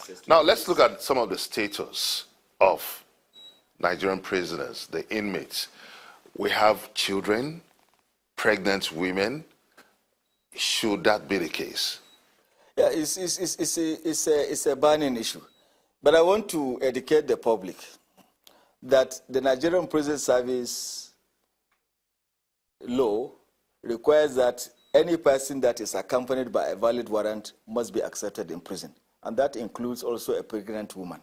access to. Now, let's look at some of the status of Nigerian prisoners, the inmates. We have children, pregnant women. Should that be the case? Yeah, it's a burning issue. But I want to educate the public that the Nigerian Prison Service law requires that any person that is accompanied by a valid warrant must be accepted in prison. And that includes also a pregnant woman.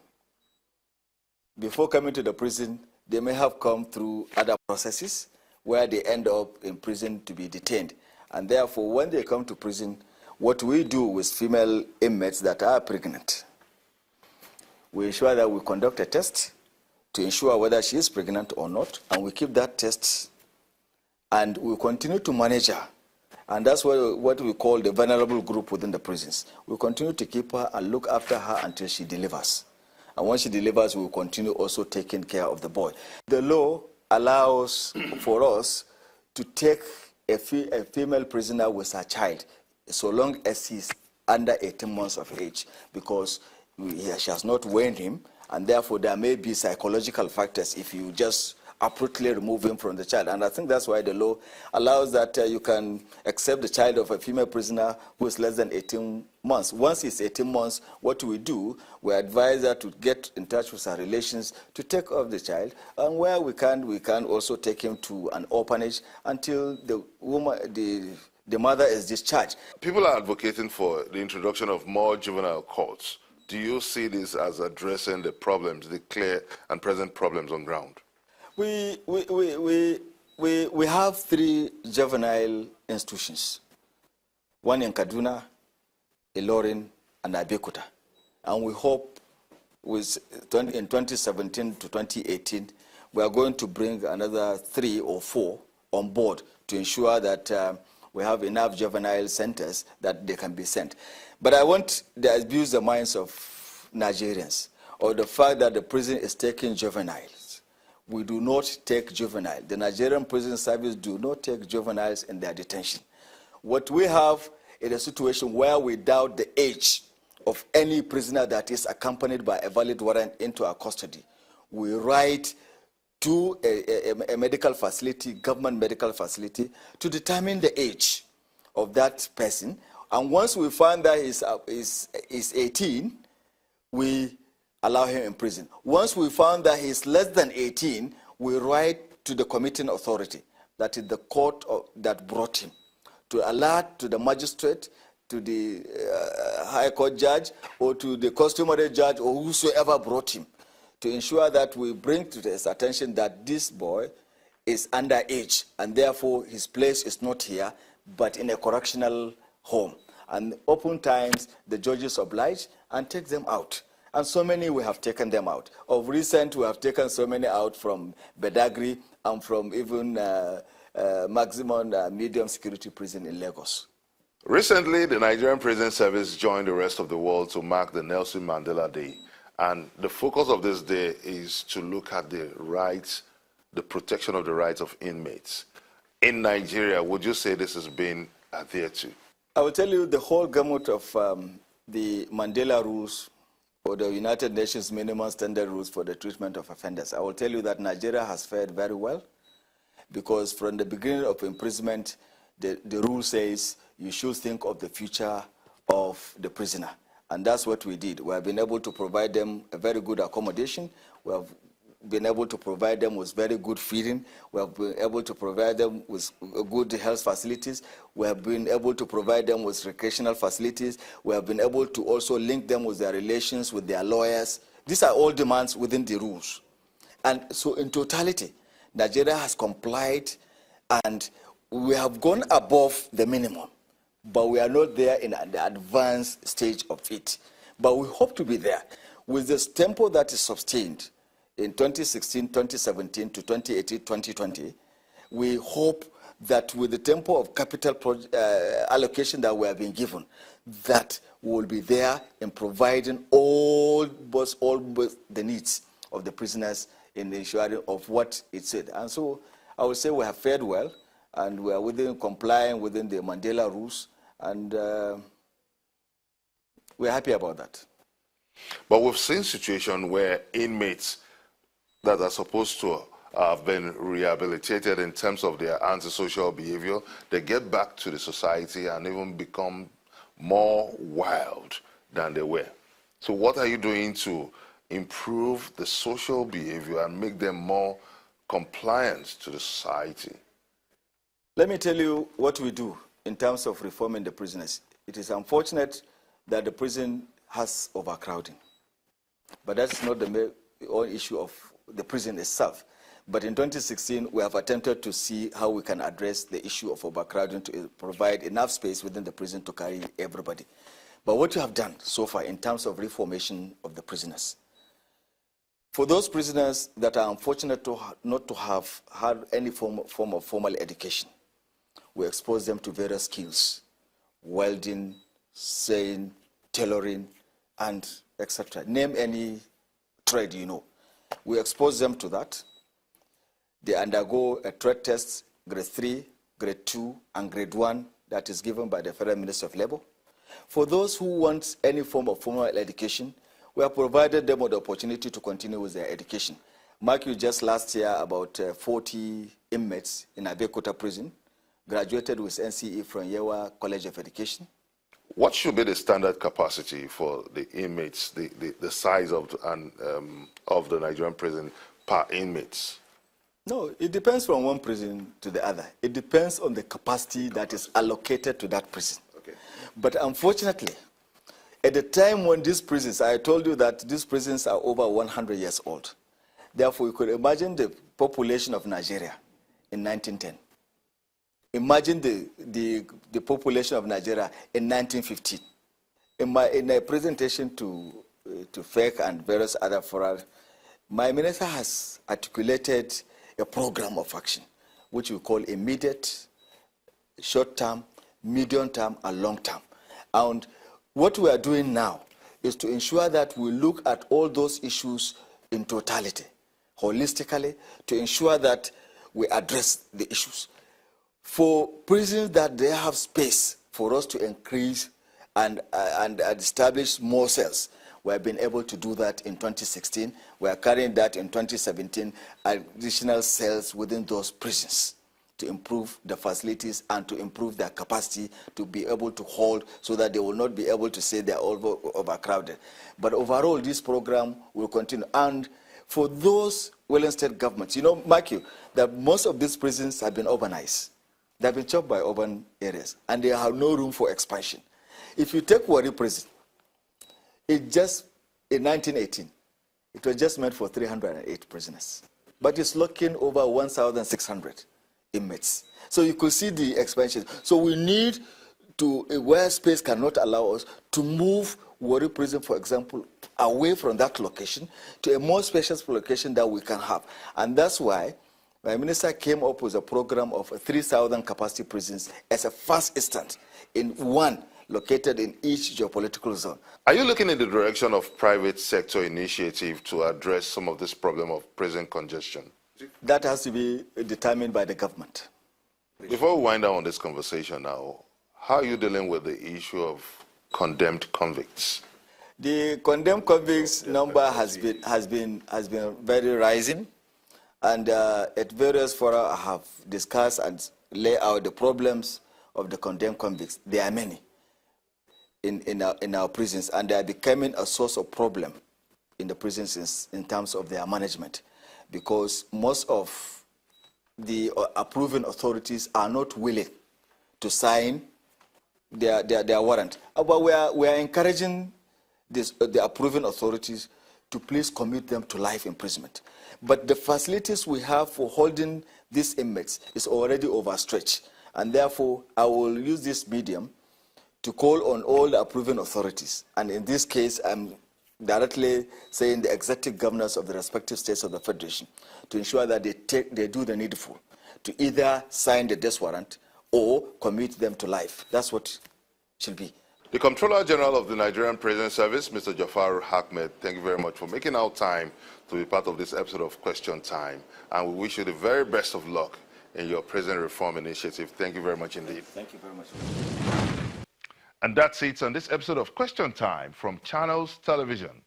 Before coming to the prison, they may have come through other processes where they end up in prison to be detained. And therefore, when they come to prison, what we do with female inmates that are pregnant, we ensure that we conduct a test to ensure whether she is pregnant or not, and we keep that test, and we continue to manage her. And that's what we call the vulnerable group within the prisons. We continue to keep her and look after her until she delivers. And when she delivers, we will continue also taking care of the boy. The law allows for us to take a female prisoner with her child so long as he's under 18 months of age, because she has not weaned him, and therefore there may be psychological factors if you just abruptly remove him from the child. And I think that's why the law allows that you can accept the child of a female prisoner who is less than 18 months. Once he's 18 months, what we do, we advise her to get in touch with her relations to take off the child, and where we can also take him to an orphanage until the mother is discharged. People are advocating for the introduction of more juvenile courts. Do you see this as addressing the problems, the clear and present problems on ground? We have 3 juvenile institutions, one in Kaduna, Ilorin, and Abeokuta. And we hope in 2017 to 2018, we are going to bring another 3 or 4 on board to ensure that we have enough juvenile centers that they can be sent. But I want to abuse the minds of Nigerians or the fact that the prison is taking juveniles. We do not take juvenile. The Nigerian Prison Service do not take juveniles in their detention. What we have is a situation where we doubt the age of any prisoner that is accompanied by a valid warrant into our custody. We write to a medical facility, government medical facility, to determine the age of that person. And once we find that he's 18, we allow him in prison. Once we found that he's less than 18, we write to the committing authority, that is the court that brought him, to alert to the magistrate, to the high court judge, or to the customary judge, or whosoever brought him, to ensure that we bring to his attention that this boy is underage, and therefore his place is not here, but in a correctional home. And open times, the judges oblige and take them out. And so many we have taken them out. Of recent, we have taken so many out from Bedagri and from even maximum medium security prison in Lagos. Recently, the Nigerian Prison Service joined the rest of the world to mark the Nelson Mandela Day. And the focus of this day is to look at the rights, the protection of the rights of inmates. In Nigeria, would you say this has been adhered to? I will tell you the whole gamut of the Mandela rules or the United Nations minimum standard rules for the treatment of offenders. I will tell you that Nigeria has fared very well, because from the beginning of imprisonment, the rule says you should think of the future of the prisoner. And that's what we did. We have been able to provide them a very good accommodation. We have been able to provide them with very good feeding. We have been able to provide them with good health facilities. We have been able to provide them with recreational facilities. We have been able to also link them with their relations, with their lawyers. These are all demands within the rules. And so in totality, Nigeria has complied, and we have gone above the minimum, but we are not there in the advanced stage of it. But we hope to be there. With this tempo that is sustained in 2016, 2017 to 2018, 2020, we hope that with the tempo of capital allocation that we have been given, that we will be there in providing all the needs of the prisoners in the ensuring of what it said. And so I would say we have fared well, and we are complying within the Mandela rules, and we're happy about that. But we've seen situations where inmates that are supposed to have been rehabilitated in terms of their antisocial behavior, they get back to the society and even become more wild than they were. So what are you doing to improve the social behavior and make them more compliant to the society? Let me tell you what we do in terms of reforming the prisoners. It is unfortunate that the prison has overcrowding, but that's not the only issue of the prison itself. But in 2016, we have attempted to see how we can address the issue of overcrowding to provide enough space within the prison to carry everybody. But what you have done so far in terms of reformation of the prisoners, for those prisoners that are unfortunate not to have had any form of formal education, we expose them to various skills, welding, sewing, tailoring, and etc. Name any trade you know. We expose them to that. They undergo a trade test, grade 3, grade 2, and grade 1, that is given by the Federal Ministry of Labor. For those who want any form of formal education, we have provided them with the opportunity to continue with their education. Mark you, just last year, about 40 inmates in Abeokuta prison graduated with NCE from Yewa College of Education. What should be the standard capacity for the inmates, the size of the Nigerian prison per inmates? No, it depends from one prison to the other. It depends on the capacity that is allocated to that prison. Okay. But unfortunately, at the time when these prisons, I told you that these prisons are over 100 years old. Therefore, you could imagine the population of Nigeria in 1910. Imagine the population of Nigeria in 1915. In a presentation to FEC and various other forums, my minister has articulated a program of action, which we call immediate, short-term, medium-term, and long-term. And what we are doing now is to ensure that we look at all those issues in totality, holistically, to ensure that we address the issues. For prisons that they have space for us to increase and establish more cells, we have been able to do that in 2016. We are carrying that in 2017, additional cells within those prisons to improve the facilities and to improve their capacity to be able to hold so that they will not be able to say they are overcrowded. But overall, this program will continue. And for those Western state governments, mark you, that most of these prisons have been urbanized. They have been chopped by urban areas, and they have no room for expansion. If you take Warri prison, in 1918, it was just meant for 308 prisoners. But it's locking over 1,600 inmates. So you could see the expansion. So we need to, where space cannot allow us, to move Warri prison, for example, away from that location to a more spacious location that we can have. And that's why my minister came up with a program of 3,000 capacity prisons as a first instance in one located in each geopolitical zone. Are you looking in the direction of private sector initiative to address some of this problem of prison congestion? That has to be determined by the government. Before we wind down on this conversation now, how are you dealing with the issue of condemned convicts? The condemned convicts number has been very rising, and at various fora I have discussed and lay out the problems of the condemned convicts. There are many in our prisons, and they are becoming a source of problem in the prisons in terms of their management, because most of the approving authorities are not willing to sign their warrant. But we are encouraging the approving authorities to please commit them to life imprisonment. But the facilities we have for holding these inmates is already overstretched, and therefore I will use this medium to call on all the approving authorities. And in this case, I'm directly saying the executive governors of the respective states of the Federation to ensure that they do the needful to either sign the death warrant or commit them to life. That's what should be. The Comptroller General of the Nigerian Prison Service, Mr. Jafar Ahmed, thank you very much for making out time to be part of this episode of Question Time. And we wish you the very best of luck in your prison reform initiative. Thank you very much indeed. Thank you very much. And that's it on this episode of Question Time from Channels Television.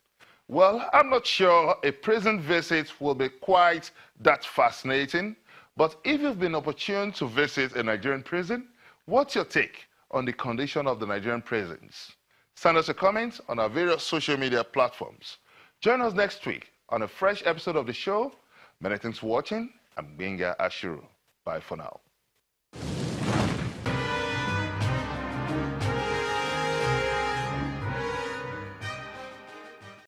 Well, I'm not sure a prison visit will be quite that fascinating, but if you've been opportune to visit a Nigerian prison, what's your take on the condition of the Nigerian prisons? Send us a comment on our various social media platforms. Join us next week on a fresh episode of the show. Many thanks for watching. I'm Benga Ashiru. Bye for now.